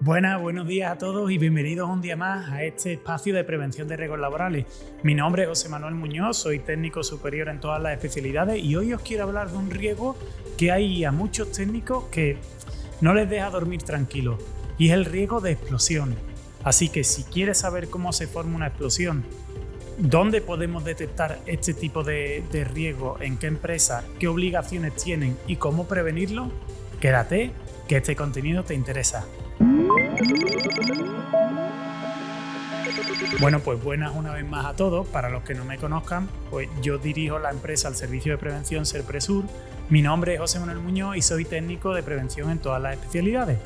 Buenos días a todos y bienvenidos un día más a este espacio de prevención de riesgos laborales. Mi nombre es José Manuel Muñoz, soy técnico superior en todas las especialidades y hoy os quiero hablar de un riesgo que hay a muchos técnicos que no les deja dormir tranquilos, y es el riesgo de explosión. Así que si quieres saber cómo se forma una explosión, dónde podemos detectar este tipo de riesgo, en qué empresas, qué obligaciones tienen y cómo prevenirlo, quédate que este contenido te interesa. Bueno, pues buenas una vez más a todos. Para los que no me conozcan, pues yo dirijo la empresa al servicio de prevención Serpresur. Mi nombre es José Manuel Muñoz y soy técnico de prevención en todas las especialidades.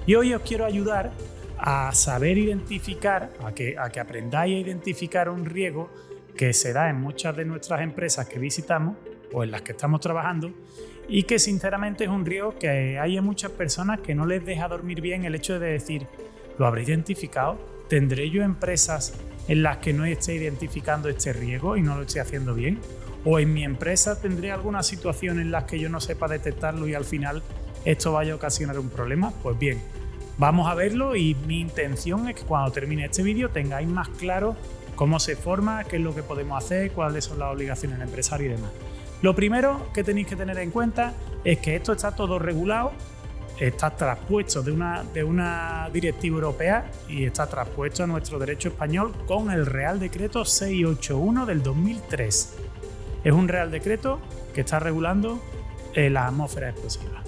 Y hoy os quiero ayudar a saber identificar, a que aprendáis a identificar un riesgo que se da en muchas de nuestras empresas que visitamos o en las que estamos trabajando, y que sinceramente es un riesgo que hay a muchas personas que no les deja dormir bien el hecho de decir, ¿lo habré identificado? ¿Tendré yo empresas en las que no esté identificando este riesgo y no lo esté haciendo bien? ¿O en mi empresa tendré alguna situación en la que yo no sepa detectarlo y al final esto vaya a ocasionar un problema? Pues bien, vamos a verlo, y mi intención es que cuando termine este vídeo tengáis más claro cómo se forma, qué es lo que podemos hacer, cuáles son las obligaciones del empresario y demás. Lo primero que tenéis que tener en cuenta es que esto está todo regulado, está traspuesto de una directiva europea y está traspuesto a nuestro derecho español con el Real Decreto 681 del 2003. Es un Real Decreto que está regulando las atmósferas explosivas.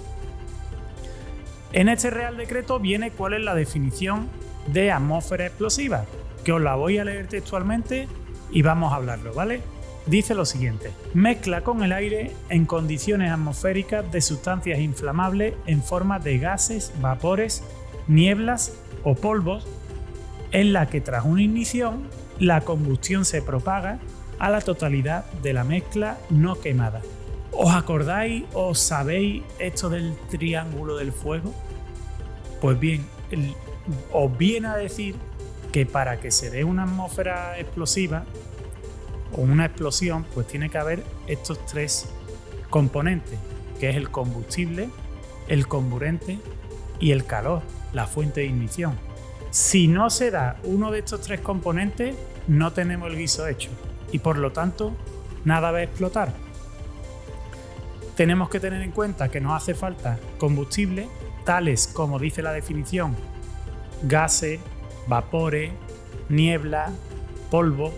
En este Real Decreto viene cuál es la definición de atmósfera explosiva, que os la voy a leer textualmente y vamos a hablarlo, ¿vale? Dice lo siguiente: mezcla con el aire en condiciones atmosféricas de sustancias inflamables en forma de gases, vapores, nieblas o polvos, en la que tras una ignición la combustión se propaga a la totalidad de la mezcla no quemada. ¿Os acordáis o sabéis esto del triángulo del fuego? Pues bien, os viene a decir que para que se dé una atmósfera explosiva o una explosión, pues tiene que haber estos tres componentes, que es el combustible, el comburente y el calor, la fuente de ignición. Si no se da uno de estos tres componentes, no tenemos el guiso hecho y por lo tanto nada va a explotar. Tenemos que tener en cuenta que nos hace falta combustible, tales como dice la definición: gases, vapores, niebla, polvo,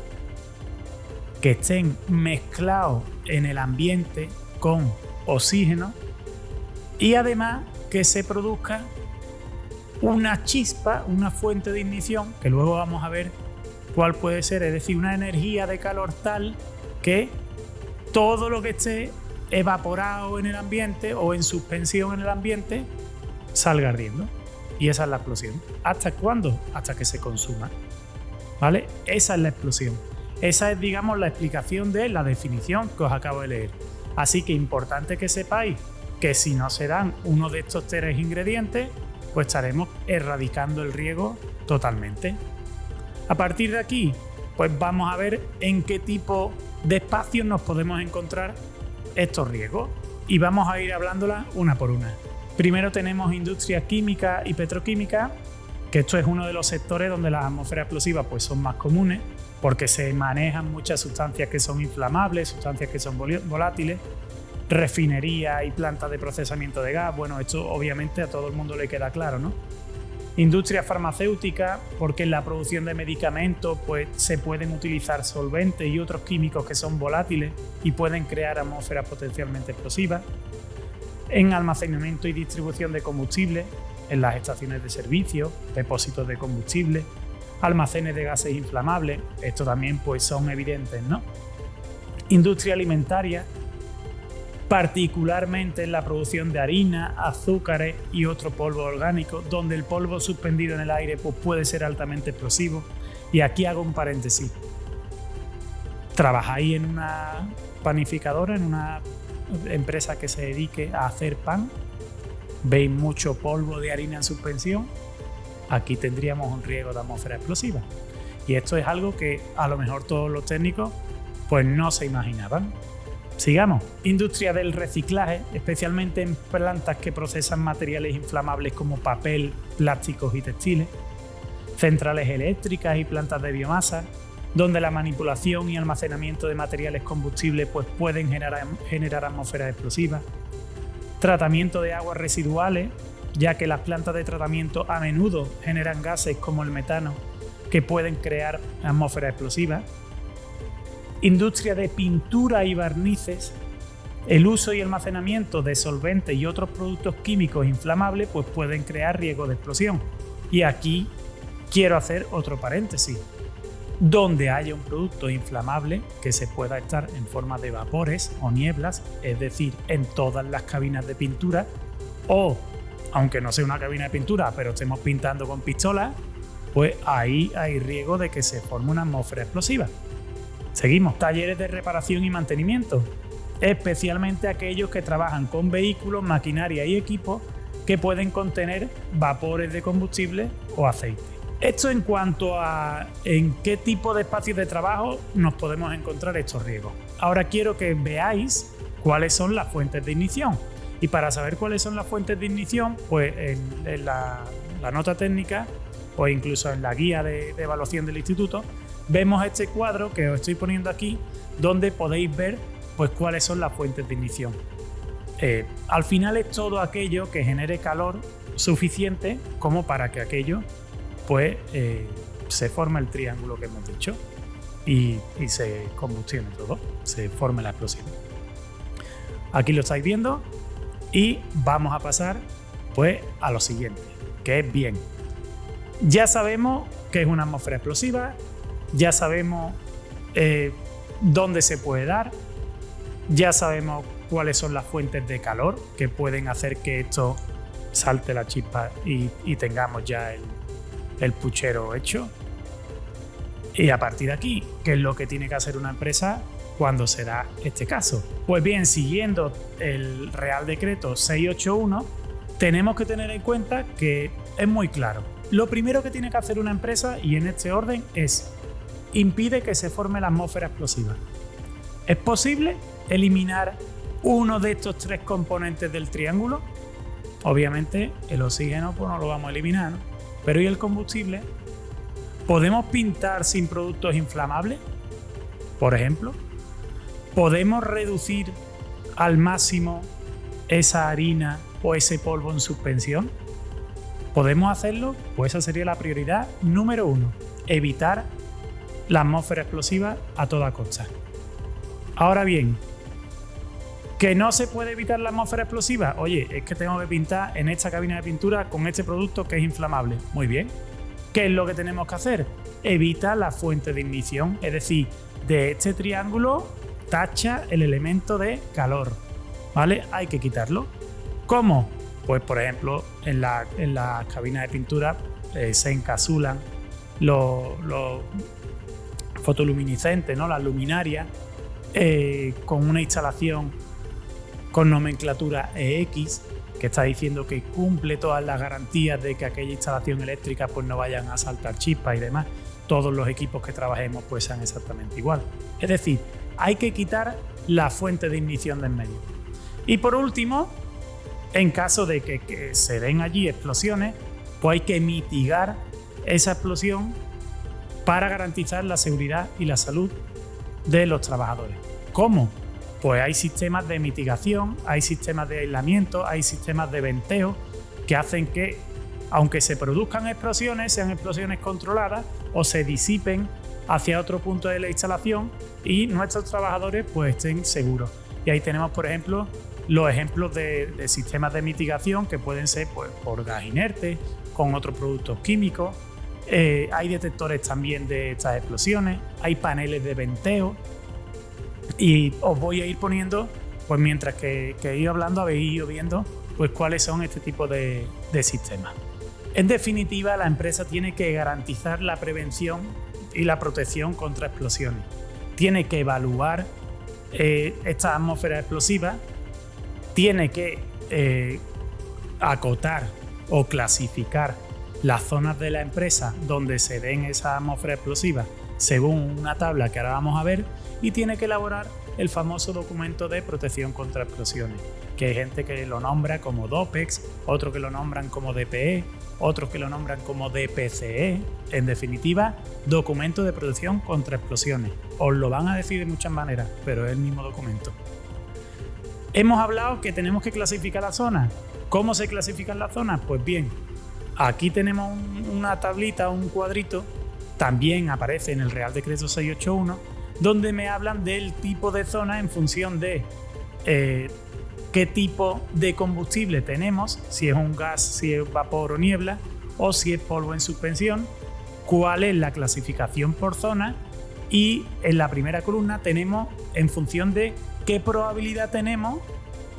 que estén mezclados en el ambiente con oxígeno, y además que se produzca una chispa, una fuente de ignición, que luego vamos a ver cuál puede ser, es decir, una energía de calor tal que todo lo que esté evaporado en el ambiente o en suspensión en el ambiente salga ardiendo. Y esa es la explosión. ¿Hasta cuándo? Hasta que se consuma, ¿vale? Esa es la explosión. Esa es, digamos, la explicación de la definición que os acabo de leer. Así que importante que sepáis que si no se dan uno de estos tres ingredientes, pues estaremos erradicando el riesgo totalmente. A partir de aquí, pues vamos a ver en qué tipo de espacios nos podemos encontrar estos riesgos y vamos a ir hablándolas una por una. Primero tenemos industria química y petroquímica, que esto es uno de los sectores donde las atmósferas explosivas pues son más comunes, porque se manejan muchas sustancias que son inflamables, sustancias que son volátiles, refinería y plantas de procesamiento de gas. Bueno, esto obviamente a todo el mundo le queda claro, ¿no? Industria farmacéutica, porque en la producción de medicamentos pues se pueden utilizar solventes y otros químicos que son volátiles y pueden crear atmósferas potencialmente explosivas. En almacenamiento y distribución de combustible, en las estaciones de servicio, depósitos de combustible, almacenes de gases inflamables, esto también pues son evidentes, ¿no? Industria alimentaria, particularmente en la producción de harina, azúcares y otro polvo orgánico, donde el polvo suspendido en el aire pues puede ser altamente explosivo. Y aquí hago un paréntesis. ¿Trabajáis en una panificadora, en una empresa que se dedique a hacer pan? ¿Veis mucho polvo de harina en suspensión? Aquí tendríamos un riesgo de atmósfera explosiva. Y esto es algo que a lo mejor todos los técnicos pues no se imaginaban. Sigamos. Industria del reciclaje, especialmente en plantas que procesan materiales inflamables como papel, plásticos y textiles. Centrales eléctricas y plantas de biomasa, donde la manipulación y almacenamiento de materiales combustibles pues, pueden generar atmósferas explosivas. Tratamiento de aguas residuales, ya que las plantas de tratamiento a menudo generan gases como el metano que pueden crear atmósferas explosivas. Industria de pintura y barnices, el uso y almacenamiento de solventes y otros productos químicos inflamables pues pueden crear riesgo de explosión. Y aquí quiero hacer otro paréntesis. Donde haya un producto inflamable que se pueda estar en forma de vapores o nieblas, es decir, en todas las cabinas de pintura, o aunque no sea una cabina de pintura, pero estemos pintando con pistolas, pues ahí hay riesgo de que se forme una atmósfera explosiva. Seguimos. Talleres de reparación y mantenimiento, especialmente aquellos que trabajan con vehículos, maquinaria y equipos que pueden contener vapores de combustible o aceite. Esto en cuanto a en qué tipo de espacios de trabajo nos podemos encontrar estos riesgos. Ahora quiero que veáis cuáles son las fuentes de ignición. Y para saber cuáles son las fuentes de ignición, pues en la nota técnica o incluso en la guía de evaluación del instituto, vemos este cuadro que os estoy poniendo aquí, donde podéis ver pues, cuáles son las fuentes de ignición. Al final es todo aquello que genere calor suficiente como para que aquello pues se forma el triángulo que hemos dicho y se combustione todo, se forme la explosión. Aquí lo estáis viendo y vamos a pasar pues a lo siguiente, que es bien. Ya sabemos que es una atmósfera explosiva, ya sabemos dónde se puede dar, ya sabemos cuáles son las fuentes de calor que pueden hacer que esto salte la chispa y tengamos ya el puchero hecho. Y a partir de aquí, ¿qué es lo que tiene que hacer una empresa cuando se da este caso? Pues bien, siguiendo el Real Decreto 681, tenemos que tener en cuenta que es muy claro. Lo primero que tiene que hacer una empresa, y en este orden, es impide que se forme la atmósfera explosiva. ¿Es posible eliminar uno de estos tres componentes del triángulo? Obviamente el oxígeno pues no lo vamos a eliminar, ¿no? Pero ¿y el combustible? ¿Podemos pintar sin productos inflamables? Por ejemplo, ¿podemos reducir al máximo esa harina o ese polvo en suspensión? ¿Podemos hacerlo? Pues esa sería la prioridad número 1, evitar la atmósfera explosiva a toda costa. Ahora bien, ¿que no se puede evitar la atmósfera explosiva? Oye, es que tengo que pintar en esta cabina de pintura con este producto que es inflamable. Muy bien. ¿Qué es lo que tenemos que hacer? Evita la fuente de ignición, es decir, de este triángulo tacha el elemento de calor, ¿vale? Hay que quitarlo. ¿Cómo? Pues por ejemplo, en la cabina de pintura se encapsulan los fotoluminiscentes, ¿no? Las luminarias, con una instalación con nomenclatura EX, que está diciendo que cumple todas las garantías de que aquella instalación eléctrica pues no vayan a saltar chispas y demás. Todos los equipos que trabajemos pues sean exactamente igual. Es decir, hay que quitar la fuente de ignición del medio. Y por último, en caso de que se den allí explosiones, pues hay que mitigar esa explosión para garantizar la seguridad y la salud de los trabajadores. ¿Cómo? Pues hay sistemas de mitigación, hay sistemas de aislamiento, hay sistemas de venteo que hacen que, aunque se produzcan explosiones, sean explosiones controladas o se disipen hacia otro punto de la instalación y nuestros trabajadores pues estén seguros. Y ahí tenemos, por ejemplo, los ejemplos de sistemas de mitigación que pueden ser pues, por gas inerte, con otros productos químicos. Hay detectores también de estas explosiones, hay paneles de venteo. Y os voy a ir poniendo, pues mientras que he ido hablando, habéis ido viendo pues cuáles son este tipo de sistemas. En definitiva, la empresa tiene que garantizar la prevención y la protección contra explosiones. Tiene que evaluar estas atmósferas explosivas, tiene que acotar o clasificar las zonas de la empresa donde se den esas atmósferas explosivas según una tabla que ahora vamos a ver, y tiene que elaborar el famoso documento de protección contra explosiones, que hay gente que lo nombra como DOPEX, otros que lo nombran como DPE, otros que lo nombran como DPCE. En definitiva, documento de protección contra explosiones. Os lo van a decir de muchas maneras, pero es el mismo documento. Hemos hablado que tenemos que clasificar las zonas. ¿Cómo se clasifican las zonas? Pues bien, aquí tenemos una tablita, un cuadrito, también aparece en el Real Decreto 681, donde me hablan del tipo de zona en función de qué tipo de combustible tenemos, si es un gas, si es vapor o niebla, o si es polvo en suspensión, cuál es la clasificación por zona, y en la primera columna tenemos en función de qué probabilidad tenemos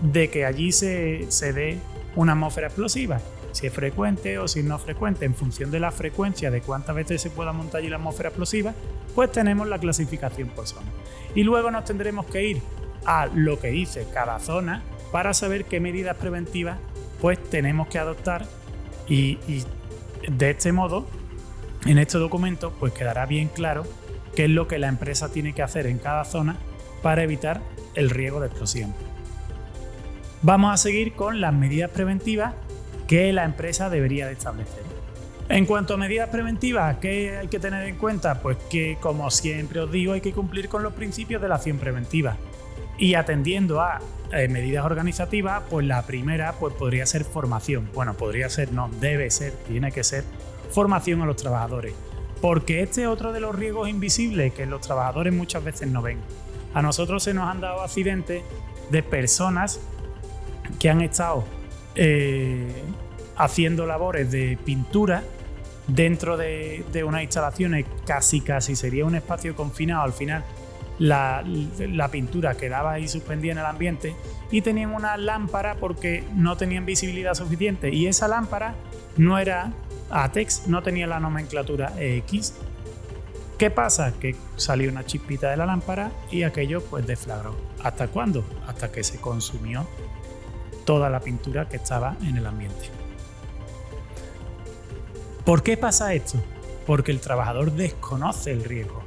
de que allí se dé una atmósfera explosiva, si es frecuente o si no frecuente. En función de la frecuencia de cuántas veces se pueda montar allí la atmósfera explosiva, pues tenemos la clasificación por zona. Y luego nos tendremos que ir a lo que dice cada zona para saber qué medidas preventivas pues tenemos que adoptar, y de este modo en este documento pues quedará bien claro qué es lo que la empresa tiene que hacer en cada zona para evitar el riesgo de explosión. Vamos a seguir con las medidas preventivas que la empresa debería de establecer. En cuanto a medidas preventivas, ¿qué hay que tener en cuenta? Pues que, como siempre os digo, hay que cumplir con los principios de la acción preventiva. Y atendiendo a medidas organizativas, pues la primera pues podría ser formación. Bueno, podría ser, no, debe ser, tiene que ser formación a los trabajadores. Porque este es otro de los riesgos invisibles que los trabajadores muchas veces no ven. A nosotros se nos han dado accidentes de personas que han estado haciendo labores de pintura dentro de unas instalaciones, casi sería un espacio confinado. Al final la pintura quedaba ahí suspendida en el ambiente y tenían una lámpara porque no tenían visibilidad suficiente, y esa lámpara no era ATEX, no tenía la nomenclatura EX. ¿Qué pasa? Que salió una chispita de la lámpara y aquello pues deflagró. ¿Hasta cuándo? Hasta que se consumió toda la pintura que estaba en el ambiente. ¿Por qué pasa esto? Porque el trabajador desconoce el riesgo,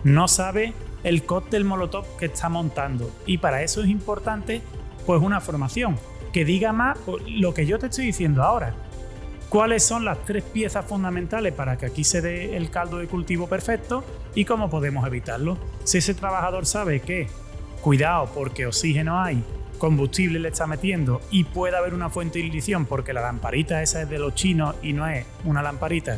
no sabe el cóctel molotov que está montando, y para eso es importante pues una formación que diga más lo que yo te estoy diciendo ahora. ¿Cuáles son las 3 piezas fundamentales para que aquí se dé el caldo de cultivo perfecto y cómo podemos evitarlo? Si ese trabajador sabe que, cuidado porque oxígeno hay, combustible le está metiendo y puede haber una fuente de ignición porque la lamparita esa es de los chinos y no es una lamparita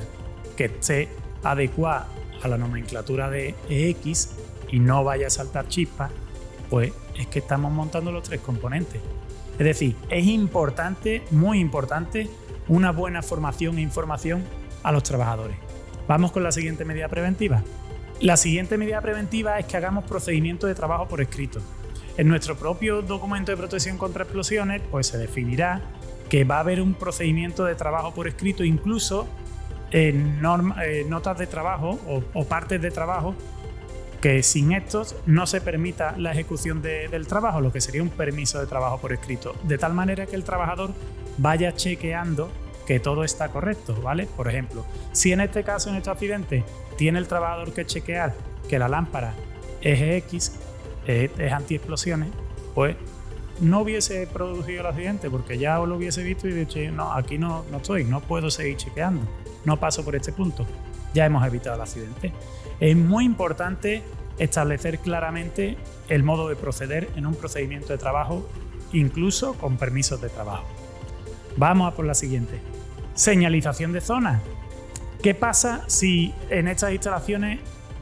que esté adecuada a la nomenclatura de EX y no vaya a saltar chispas, pues es que estamos montando los 3 componentes. Es decir, es importante, muy importante, una buena formación e información a los trabajadores. Vamos con la siguiente medida preventiva. La siguiente medida preventiva es que hagamos procedimientos de trabajo por escrito. En nuestro propio documento de protección contra explosiones pues se definirá que va a haber un procedimiento de trabajo por escrito, incluso en notas de trabajo o partes de trabajo, que sin estos no se permita la ejecución del trabajo, lo que sería un permiso de trabajo por escrito, de tal manera que el trabajador vaya chequeando que todo está correcto, ¿vale? Por ejemplo, si en este caso, en este accidente, tiene el trabajador que chequear que la lámpara es EX, es antiexplosiones, pues no hubiese producido el accidente, porque ya lo hubiese visto y dicho, no, aquí no estoy, no puedo seguir chequeando, no paso por este punto, ya hemos evitado el accidente. Es muy importante establecer claramente el modo de proceder en un procedimiento de trabajo, incluso con permisos de trabajo. Vamos a por la siguiente. Señalización de zonas. ¿Qué pasa si en estas instalaciones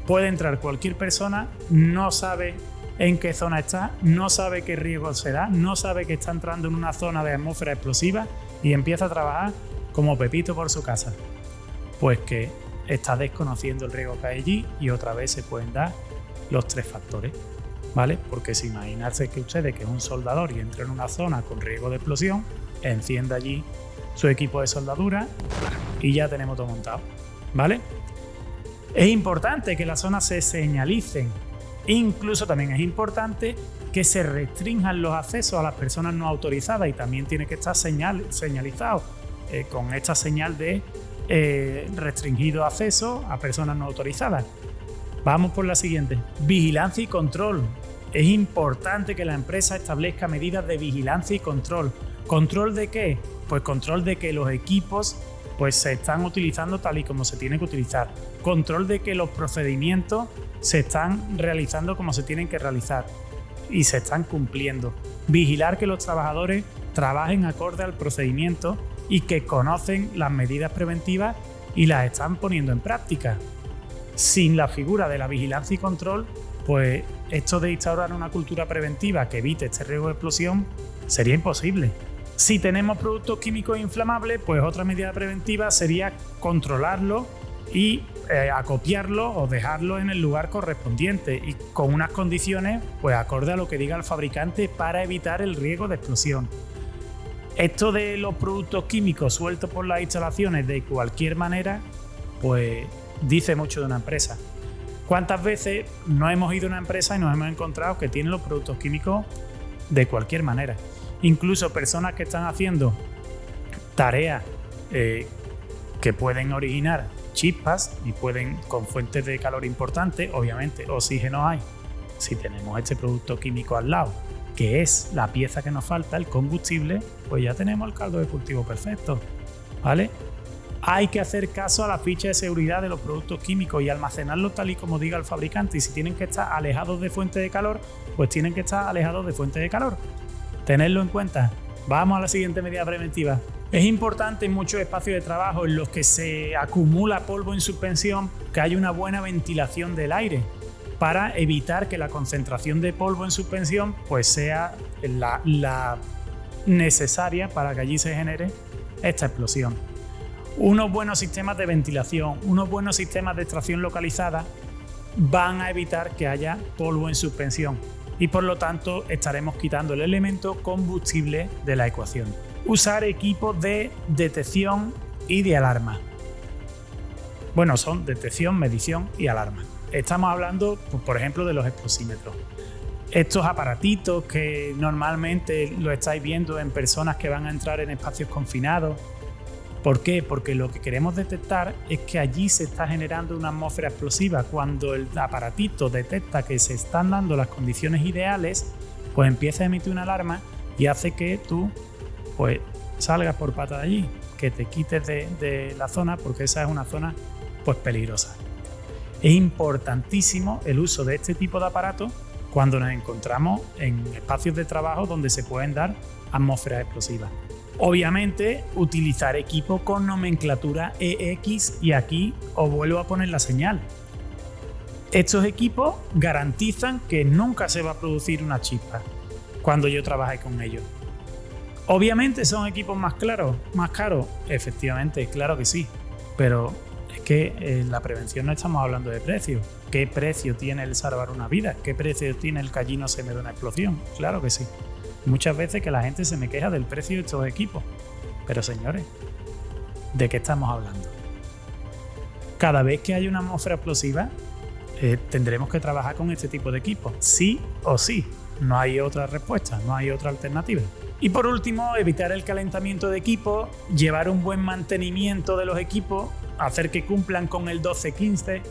puede entrar cualquier persona, no sabe en qué zona está, no sabe qué riesgo se da, no sabe que está entrando en una zona de atmósfera explosiva y empieza a trabajar como Pepito por su casa? Pues que está desconociendo el riesgo que hay allí, y otra vez se pueden dar los 3 factores, ¿vale? Porque si imaginarse que ustedes que es un soldador y entra en una zona con riesgo de explosión, enciende allí su equipo de soldadura y ya tenemos todo montado, ¿vale? Es importante que las zonas se señalicen. Incluso también es importante que se restrinjan los accesos a las personas no autorizadas, y también tiene que estar señalizado con esta señal de restringido acceso a personas no autorizadas. Vamos por la siguiente. Vigilancia y control. es importante que la empresa establezca medidas de vigilancia y control. ¿Control de qué? Pues control de que los equipos pues se están utilizando tal y como se tienen que utilizar. Control de que los procedimientos se están realizando como se tienen que realizar y se están cumpliendo. Vigilar que los trabajadores trabajen acorde al procedimiento y que conocen las medidas preventivas y las están poniendo en práctica. Sin la figura de la vigilancia y control, pues esto de instaurar una cultura preventiva que evite este riesgo de explosión sería imposible. Si tenemos productos químicos inflamables, pues otra medida preventiva sería controlarlo y acopiarlo o dejarlo en el lugar correspondiente y con unas condiciones pues acorde a lo que diga el fabricante para evitar el riesgo de explosión. Esto de los productos químicos sueltos por las instalaciones de cualquier manera, pues dice mucho de una empresa. ¿Cuántas veces no hemos ido a una empresa y nos hemos encontrado que tienen los productos químicos de cualquier manera? Incluso personas que están haciendo tareas que pueden originar chispas y pueden con fuentes de calor importantes, obviamente oxígeno hay. Si tenemos este producto químico al lado, que es la pieza que nos falta, el combustible, pues ya tenemos el caldo de cultivo perfecto, ¿vale? Hay que hacer caso a la ficha de seguridad de los productos químicos y almacenarlos tal y como diga el fabricante. Y si tienen que estar alejados de fuentes de calor, pues tienen que estar alejados de fuentes de calor. Tenerlo en cuenta. Vamos a la siguiente medida preventiva. Es importante en muchos espacios de trabajo en los que se acumula polvo en suspensión que haya una buena ventilación del aire para evitar que la concentración de polvo en suspensión pues sea la necesaria para que allí se genere esta explosión. Unos buenos sistemas de ventilación, unos buenos sistemas de extracción localizada van a evitar que haya polvo en suspensión y por lo tanto estaremos quitando el elemento combustible de la ecuación. Usar equipos de detección y de alarma. Bueno, son detección, medición y alarma. Estamos hablando, pues, por ejemplo, de los explosímetros. Estos aparatitos que normalmente lo estáis viendo en personas que van a entrar en espacios confinados. ¿Por qué? Porque lo que queremos detectar es que allí se está generando una atmósfera explosiva. Cuando el aparatito detecta que se están dando las condiciones ideales, pues empieza a emitir una alarma y hace que tú pues salgas por pata de allí, que te quites de la zona porque esa es una zona pues peligrosa. Es importantísimo el uso de este tipo de aparatos cuando nos encontramos en espacios de trabajo donde se pueden dar atmósferas explosivas. Obviamente, utilizar equipo con nomenclatura EX y aquí os vuelvo a poner la señal. Estos equipos garantizan que nunca se va a producir una chispa cuando yo trabaje con ellos. Obviamente son equipos más caros, efectivamente, claro que sí, pero es que en la prevención no estamos hablando de precio. ¿Qué precio tiene el salvar una vida? ¿Qué precio tiene el que allí no se me dé una explosión? Claro que sí. Muchas veces que la gente se me queja del precio de estos equipos. Pero señores, ¿de qué estamos hablando? Cada vez que hay una atmósfera explosiva, tendremos que trabajar con este tipo de equipos. Sí o sí. No hay otra respuesta, no hay otra alternativa. Y por último, evitar el calentamiento de equipos, llevar un buen mantenimiento de los equipos, hacer que cumplan con el 12-15,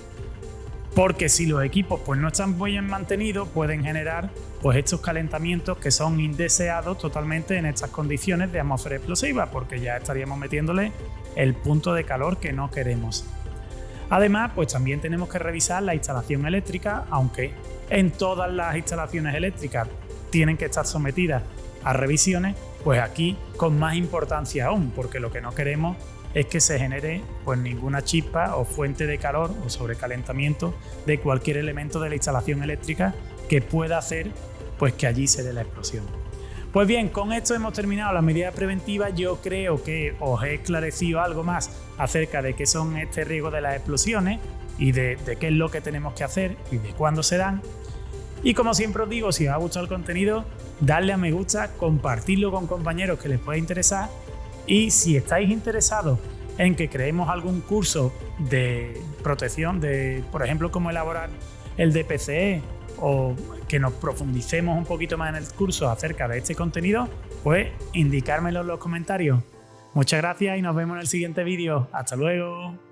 porque si los equipos pues no están bien mantenidos pueden generar pues estos calentamientos que son indeseados totalmente en estas condiciones de atmósfera explosiva, porque ya estaríamos metiéndole el punto de calor que no queremos. Además, pues también tenemos que revisar la instalación eléctrica, aunque en todas las instalaciones eléctricas tienen que estar sometidas a revisiones, pues aquí con más importancia aún, porque lo que no queremos es que se genere pues ninguna chispa o fuente de calor o sobrecalentamiento de cualquier elemento de la instalación eléctrica que pueda hacer pues que allí se dé la explosión. Pues bien, con esto hemos terminado las medidas preventivas. Yo creo que os he esclarecido algo más acerca de qué son este riesgo de las explosiones y de qué es lo que tenemos que hacer y de cuándo se dan. Y como siempre os digo, si os ha gustado el contenido, darle a me gusta, compartirlo con compañeros que les pueda interesar. Y si estáis interesados en que creemos algún curso de protección, de por ejemplo cómo elaborar el DPCE, o que nos profundicemos un poquito más en el curso acerca de este contenido, pues indicármelo en los comentarios. Muchas gracias y nos vemos en el siguiente vídeo. ¡Hasta luego!